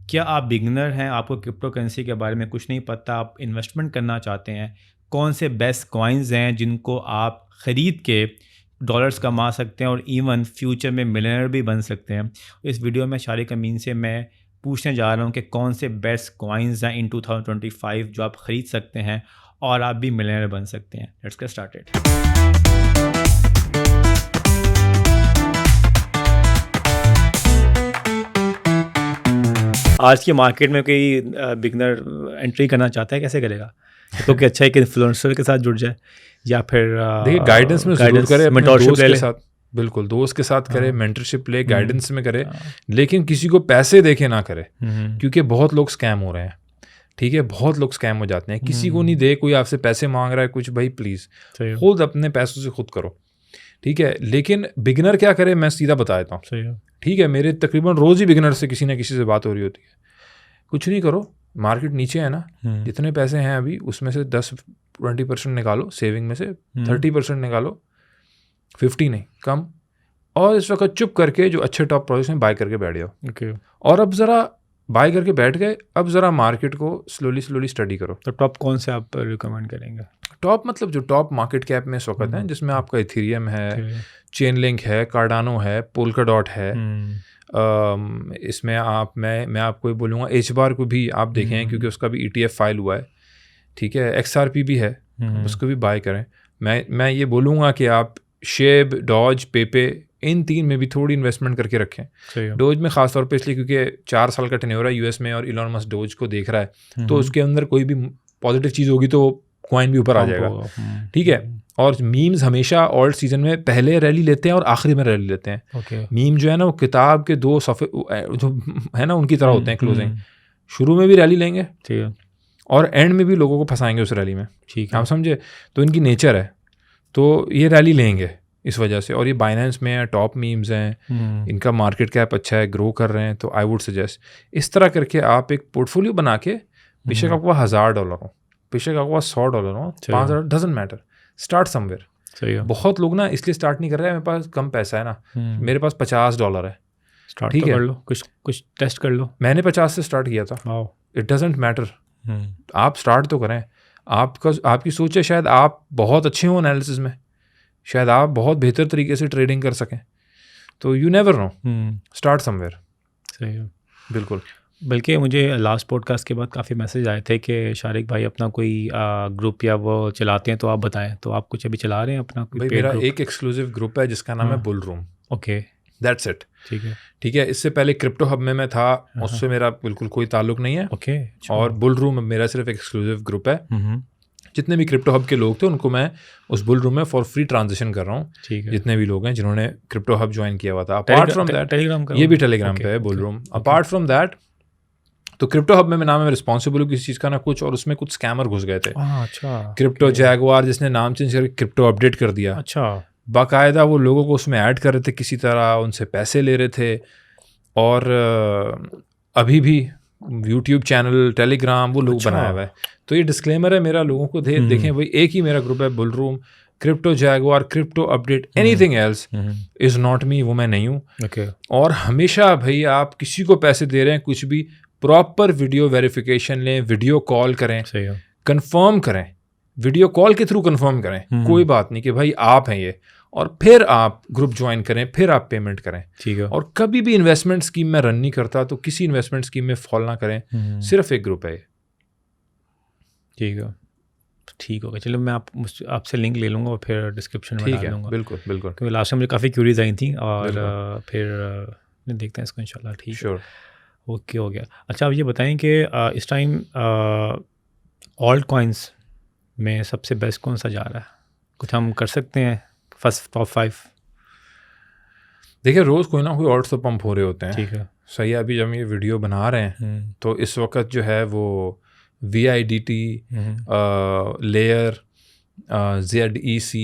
क्या आप बिगिनर हैं, आपको क्रिप्टो करेंसी के बारे में कुछ नहीं पता, आप इन्वेस्टमेंट करना चाहते हैं, कौन से बेस्ट कॉइन्स हैं जिनको आप ख़रीद के डॉलर्स कमा सकते हैं और इवन फ्यूचर में मिलियनर भी बन सकते हैं? इस वीडियो में शारिक अमीन से मैं पूछने जा रहा हूँ कि कौन से बेस्ट कॉइन्स हैं इन 2025 जो आप ख़रीद सकते हैं और आप भी मिलियनर बन सकते हैं। Let's get started. आज की मार्केट में कोई बिगनर एंट्री करना चाहता है, कैसे करेगा? तो कि अच्छा एक इन्फ्लुएंसर के साथ जुड़ जाए या फिर देखिए गाइडेंस में जरूर करे, अपने दोस्त के साथ, बिल्कुल दोस्त के साथ करे, मेंटरशिप ले, गाइडेंस में करे, लेकिन किसी को पैसे देके ना करे, क्योंकि बहुत लोग स्कैम हो रहे हैं। ठीक है, बहुत लोग स्कैम हो जाते हैं। किसी को नहीं दे, कोई आपसे पैसे मांग रहा है कुछ, भाई प्लीज़ खुद अपने पैसों से खुद करो। ठीक है, लेकिन बिगिनर क्या करे, मैं सीधा बता देता हूँ। ठीक है, मेरे तकरीबन रोज़ ही बिगिनर से किसी ना किसी से बात हो रही होती है। कुछ नहीं करो, मार्केट नीचे है ना, जितने पैसे हैं अभी उसमें से 10-20% निकालो, सेविंग में से 30% निकालो, 50 नहीं कम, और इस वक्त चुप करके जो अच्छे टॉप प्रोजेक्ट्स में बाय करके बैठ जाओ। और अब ज़रा बाय करके बैठ गए, अब ज़रा मार्केट को स्लोली स्टडी करो। तो टॉप कौन से आप रिकमेंड करेंगे? टॉप मतलब जो टॉप मार्केट कैप में इस वक्त है, जिसमें आपका इथेरियम है, चेनलिंक है, कार्डानो है, पोल्काडॉट है। इसमें मैं आपको बोलूँगा एचबार को भी आप देखें, क्योंकि उसका भी ETF फाइल हुआ है। ठीक है, XRP भी है, उसको भी बाय करें। मैं ये बोलूँगा कि आप शेब, डॉज, पेपे, इन 3 में भी थोड़ी इन्वेस्टमेंट करके रखें। डोज में खास तौर पे इसलिए क्योंकि 4 साल का टेन्योर है US में, और इलॉन मस्क डोज को देख रहा है, तो उसके अंदर कोई भी पॉजिटिव चीज़ होगी तो कॉइन भी ऊपर आ जाएगा। ठीक है, और मीम्स हमेशा ऑल्ट सीजन में पहले रैली लेते हैं और आखिरी में रैली लेते हैं। मीम जो है ना, वो किताब के 2 सफ़े जो है ना, उनकी तरह होते हैं। क्लोजिंग शुरू में भी रैली लेंगे, ठीक है, और एंड में भी लोगों को फंसाएंगे उस रैली में। ठीक है, आप समझे? तो इनकी नेचर है, तो ये रैली लेंगे इस वजह से। और ये बाइनेंस में है, टॉप मीम्स हैं, इनका मार्केट कैप अच्छा है, ग्रो कर रहे हैं, तो आई वुड सजेस्ट इस तरह करके आप एक पोर्टफोलियो बना के, बेशक आपको $1000 हो, बेशक आपको $100 हो, $5000, डजंट मैटर, स्टार्ट समवेयर। बहुत लोग ना इसलिए स्टार्ट नहीं कर रहे हैं, मेरे पास कम पैसा है ना, मेरे पास $50 है, स्टार्ट ठीक है, कर लो, कुछ टेस्ट कर लो। मैंने 50 से स्टार्ट किया था। इट डजंट मैटर, आप स्टार्ट तो करें। आपकी सोच है शायद आप बहुत अच्छे हो एनालिसिस में, शायद आप बहुत बेहतर तरीके से ट्रेडिंग कर सकें, तो you never know, start somewhere. सही है, बिल्कुल। बल्कि मुझे लास्ट पॉडकास्ट के बाद काफ़ी मैसेज आए थे कि शारिक भाई अपना कोई ग्रुप या वो चलाते हैं, तो आप बताएं। तो आप कुछ अभी चला रहे हैं अपना कोई? भाई मेरा एक एक्सक्लूसिव ग्रुप है जिसका नाम है bull room. Okay, that's it. ठीक है, ठीक है। इससे पहले क्रिप्टो हब में मैं था, उससे मेरा बिल्कुल कोई ताल्लुक नहीं है। ओके, और बुल रूम मेरा सिर्फ एक्सक्लूसिव ग्रुप है। जितने भी क्रिप्टो हब के लोग थे उनको मैं उस बुल रूम में फॉर फ्री ट्रांजिशन कर रहा हूँ। जितने भी लोग हैं जिन्होंने क्रिप्टो हब ज्वाइन किया हुआ था, अपार्ट फ्रॉम दैट ये भी टेलीग्राम पे है bull room. Apart from that तो क्रिप्टो हब में मैं रिस्पॉन्सिबल हूँ किसी चीज़ का ना कुछ, और उसमें कुछ स्कैमर घुस गए थे। अच्छा, क्रिप्टो जैगवार जिसने नाम चेंज करके क्रिप्टो अपडेट कर दिया। अच्छा, बाकायदा वो लोगों को उसमें ऐड कर रहे थे किसी तरह, उनसे पैसे ले रहे थे। और अभी भी यूट्यूब चैनल, टेलीग्राम वो लोग बनाया हुआ है। तो ये डिस्क्लेमर है मेरा लोगों को देखें भाई, एक ही मेरा ग्रुप है bull room, crypto Jaguar, crypto update, anything else is not me, वो मैं नहीं हूँ। और हमेशा भाई आप किसी को पैसे दे रहे हैं कुछ भी, प्रॉपर वीडियो वेरिफिकेशन लें, वीडियो कॉल करें, कंफर्म करें, वीडियो कॉल के थ्रू कंफर्म करें। कोई बात नहीं कि भाई आप हैं ये, और फिर आप ग्रुप ज्वाइन करें, फिर आप पेमेंट करें। ठीक है। और कभी भी इन्वेस्टमेंट स्कीम में रन नहीं करता, तो किसी इन्वेस्टमेंट स्कीम में फॉल ना करें, सिर्फ एक ग्रुप है ये। ठीक है, ठीक होगा। चलो मैं आपसे लिंक ले लूँगा और फिर डिस्क्रिप्शन में डाल दूँगा। बिल्कुल बिल्कुल, क्योंकि लास्ट टाइम मुझे काफ़ी क्यूरीज आई थी, और फिर देखते हैं इसको इंशाल्लाह। ठीक है, श्योर, ओके हो गया। अच्छा, आप ये बताएं कि इस टाइम ऑल्ट कॉइन्स में सबसे बेस्ट कौन सा जा रहा है? कुछ हम कर सकते हैं फर्स्ट टॉप 5? देखिए रोज़ कोई ना कोई ऑल्ट्स तो पंप हो रहे होते हैं। ठीक है, सही है। अभी जब ये वीडियो बना रहे हैं तो इस वक्त जो है वो VIDT, लेयर, ZEC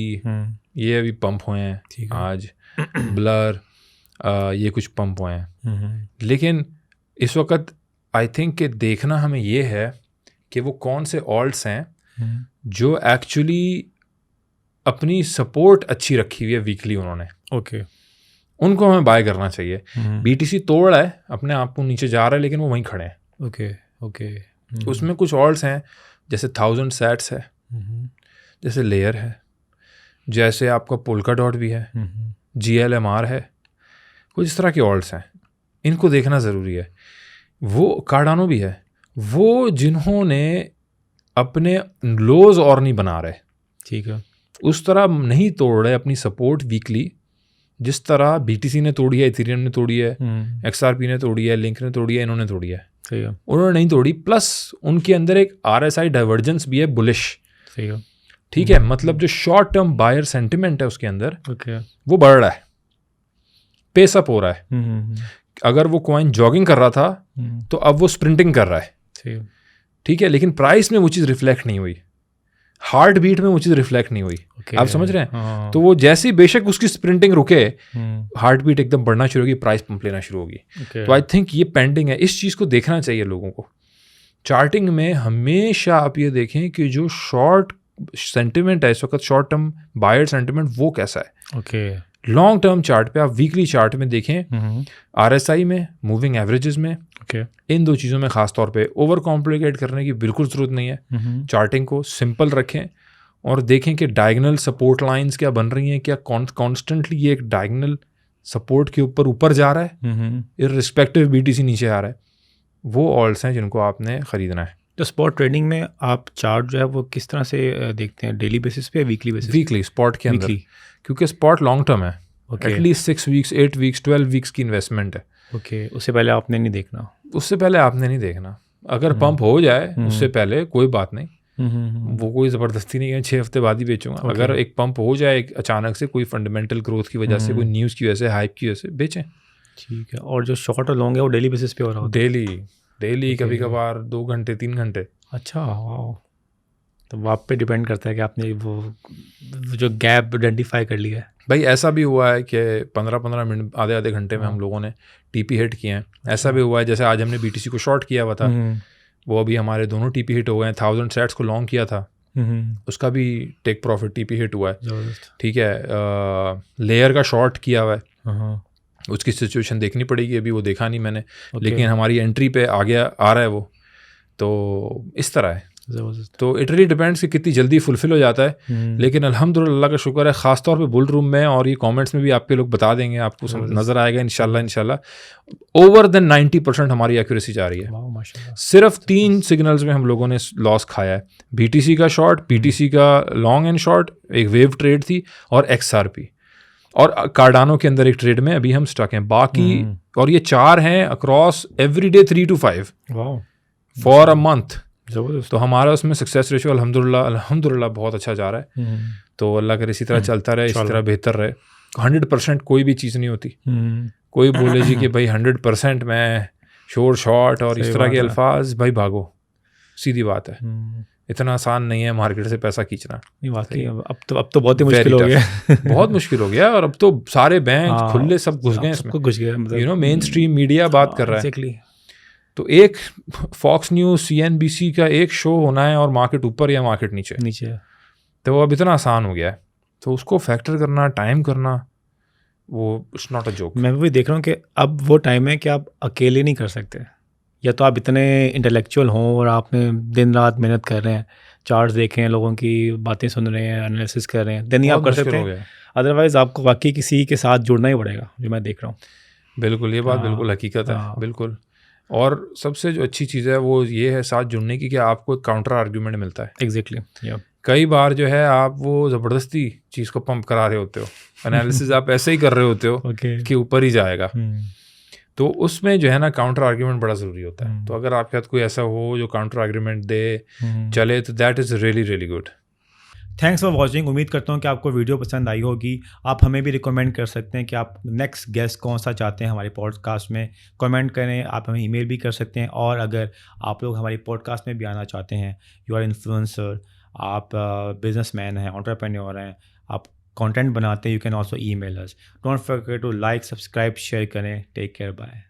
ये अभी पंप हुए हैं आज, ब्लर, ये कुछ पंप हुए हैं। लेकिन इस वक्त आई थिंक कि देखना हमें ये है कि वो कौन से ऑल्ट्स हैं जो एक्चुअली अपनी सपोर्ट अच्छी रखी हुई है वीकली उन्होंने। ओके, उनको हमें बाय करना चाहिए। BTC तोड़ रहा है, अपने आप को नीचे जा रहा है, लेकिन वो वहीं खड़े हैं। ओके। उसमें कुछ ऑल्ट्स हैं, जैसे 1000 Sats है, जैसे लेयर है, जैसे आपका Polkadot भी है, GLMR है, कुछ इस तरह के ऑल्ट्स हैं, इनको देखना ज़रूरी है। वो कार्डानो भी है, वो जिन्होंने अपने लोज और नहीं बना रहे, ठीक है, उस तरह नहीं तोड़ रहे अपनी सपोर्ट वीकली, जिस तरह BTC ने तोड़ी है, इथेरियम ने तोड़ी है, XRP ने तोड़ी है, लिंक ने तोड़ी है, इन्होंने तोड़ी है। सही है, उन्होंने नहीं तोड़ी। प्लस उनके अंदर एक RSI डाइवर्जेंस भी है, बुलिश। सही है, ठीक है, मतलब जो शॉर्ट टर्म बायर सेंटिमेंट है उसके अंदर, ओके, वो बढ़ रहा है, पेस अप हो रहा है। अगर वो कॉइन जॉगिंग कर रहा था तो अब वो स्प्रिंटिंग कर रहा है। सही है, ठीक है, लेकिन प्राइस में वो चीज़ रिफ्लेक्ट नहीं हुई, हार्ट बीट में वो चीज़ रिफ्लेक्ट नहीं हुई। आप समझ रहे हैं? तो वो जैसे बेशक उसकी स्प्रिंटिंग रुके, हार्ट बीट एकदम बढ़ना शुरू होगी, प्राइस पंप लेना शुरू होगी। तो आई थिंक ये पेंडिंग है, इस चीज़ को देखना चाहिए लोगों को। चार्टिंग में हमेशा आप ये देखें कि जो शॉर्ट सेंटिमेंट है इस वक्त, शॉर्ट टर्म बायर सेंटिमेंट, वो कैसा है। ओके, लॉन्ग टर्म चार्ट पे आप वीकली चार्ट में देखें, RSI में, मूविंग एवरेजेस में, इन दो चीज़ों में ख़ास तौर पे ओवर कॉम्प्लिकेट करने की बिल्कुल ज़रूरत नहीं है। चार्टिंग को सिंपल रखें और देखें कि डायगोनल सपोर्ट लाइंस क्या बन रही हैं, क्या कॉन्स्टेंटली ये एक डायगोनल सपोर्ट के ऊपर जा रहा है, इररिस्पेक्टिव BTC नीचे आ रहा है। वो ऑल्ट्स हैं जिनको आपने ख़रीदना है। तो स्पॉट ट्रेडिंग में आप चार्ट जो है वो किस तरह से देखते हैं, डेली बेसिस पे या वीकली बेसिस? वीकली स्पॉट के अंदर, क्योंकि स्पॉट लॉन्ग टर्म है, एटलीस्ट 6 वीक्स, 8 वीक्स, 12 वीक्स की इन्वेस्टमेंट है। ओके, उससे पहले आपने नहीं देखना, उससे पहले आपने नहीं देखना। अगर पंप हो जाए उससे पहले कोई बात नहीं, वो कोई ज़बरदस्ती नहीं है 6 हफ्ते बाद ही बेचूंगा। अगर एक पंप हो जाए अचानक से, कोई फंडामेंटल ग्रोथ की वजह से, कोई न्यूज़ की वजह से, हाइप की वजह से, बेचें। ठीक है, और जो शॉर्ट और लॉन्ग है वो डेली बेसिस पे हो रहा होता है? डेली कभी कभार 2 घंटे 3 घंटे। अच्छा, वाह। तो आप पे डिपेंड करता है कि आपने वो जो गैप आइडेंटिफाई कर लिया है। भाई ऐसा भी हुआ है कि 15-15 मिनट, आधे घंटे में हम लोगों ने TP हिट किए हैं। ऐसा भी हुआ है, जैसे आज हमने BTC को शॉर्ट किया हुआ था, वो अभी हमारे दोनों TP हिट हो गए हैं। 1000 Sats को लॉन्ग किया था, उसका भी टेक प्रॉफिट TP हिट हुआ है। ठीक है, लेयर का शॉर्ट किया हुआ है, उसकी सिचुएशन देखनी पड़ेगी, अभी वो देखा नहीं मैंने, लेकिन हमारी एंट्री पे आ रहा है वो। तो इस तरह है, तो इट रियली डिपेंड्स कि कितनी जल्दी फुलफिल हो जाता है। लेकिन अल्हम्दुलिल्लाह का शुक्र है, ख़ास तौर पे बुल रूम में, और ये कमेंट्स में भी आपके लोग बता देंगे, आपको नज़र आएगा इंशाल्लाह ओवर देन 90% हमारी एक्यूरेसी जा रही है। सिर्फ 3 सिग्नल्स में हम लोगों ने लॉस खाया है, BTC का शॉर्ट, BTC का लॉन्ग एंड शॉर्ट, एक वेव ट्रेड थी, और XRP और कार्डानो के अंदर एक ट्रेड में अभी हम स्टक हैं। बाकी और ये 4 हैं across every day 3 to 5 for a month. तो हमारा उसमें सक्सेस रेशियो अल्हम्दुलिल्लाह बहुत अच्छा जा रहा है। तो अल्लाह करे इसी तरह चलता रहे, इसी तरह बेहतर रहे। 100% कोई भी चीज़ नहीं होती। कोई बोले जी कि भाई 100% मैं शोर शॉट और इस तरह के अल्फाज, भाई भागो, सीधी बात है। इतना आसान नहीं है मार्केट से पैसा खींचना। वाकई अब तो बहुत ही मुश्किल हो गया बहुत मुश्किल हो गया, और अब तो सारे बैंक खुले सब घुस गए इसमें, घुस गए। मेन स्ट्रीम मीडिया बात कर रहा है। तो एक फॉक्स न्यूज़, CNBC का एक शो होना है और मार्केट ऊपर या मार्केट नीचे, तो वो अब इतना आसान हो गया है। तो उसको फैक्टर करना, टाइम करना, वो इट्स नॉट अ जोक। मैं भी देख रहा हूँ कि अब वो टाइम है कि आप अकेले नहीं कर सकते, या तो आप इतने इंटेलेक्चुअल हों और आपने दिन रात मेहनत कर रहे हैं, चार्ट्स देख रहे हैं, लोगों की बातें सुन रहे हैं, एनालिसिस कर रहे हैं, देन ही आप कर सकते हैं। अदरवाइज़ आपको वाकई किसी के साथ जुड़ना ही पड़ेगा, जो मैं देख रहा हूँ। बिल्कुल, ये बात बिल्कुल हकीकत है, बिल्कुल। और सबसे जो अच्छी चीज़ है वो ये है साथ जुड़ने की, कि आपको काउंटर आर्ग्यूमेंट मिलता है। एग्जैक्टली। कई बार जो है आप वो ज़बरदस्ती चीज़ को पंप करा रहे होते हो, एनालिसिस आप ऐसे ही कर रहे होते हो कि ऊपर ही जाएगा, तो उसमें जो है ना काउंटर आर्ग्यूमेंट बड़ा ज़रूरी होता है। तो अगर आपके साथ कोई ऐसा हो जो काउंटर आर्ग्यूमेंट दे चले, तो that is really really good. Thanks for watching. उम्मीद करता हूँ कि आपको वीडियो पसंद आई होगी। आप हमें भी रिकमेंड कर सकते हैं कि आप नेक्स्ट गेस्ट कौन सा चाहते हैं हमारे पॉडकास्ट में, कमेंट करें। आप हमें ईमेल भी कर सकते हैं, और अगर आप लोग हमारे पॉडकास्ट में भी आना चाहते हैं, यू आर इन्फ्लुएंसर, आप बिजनेसमैन हैं, एंटरप्रेन्योर हैं, आप कंटेंट बनाते हैं, you can also email us. Don't forget to like, subscribe, share करें। Take care, bye.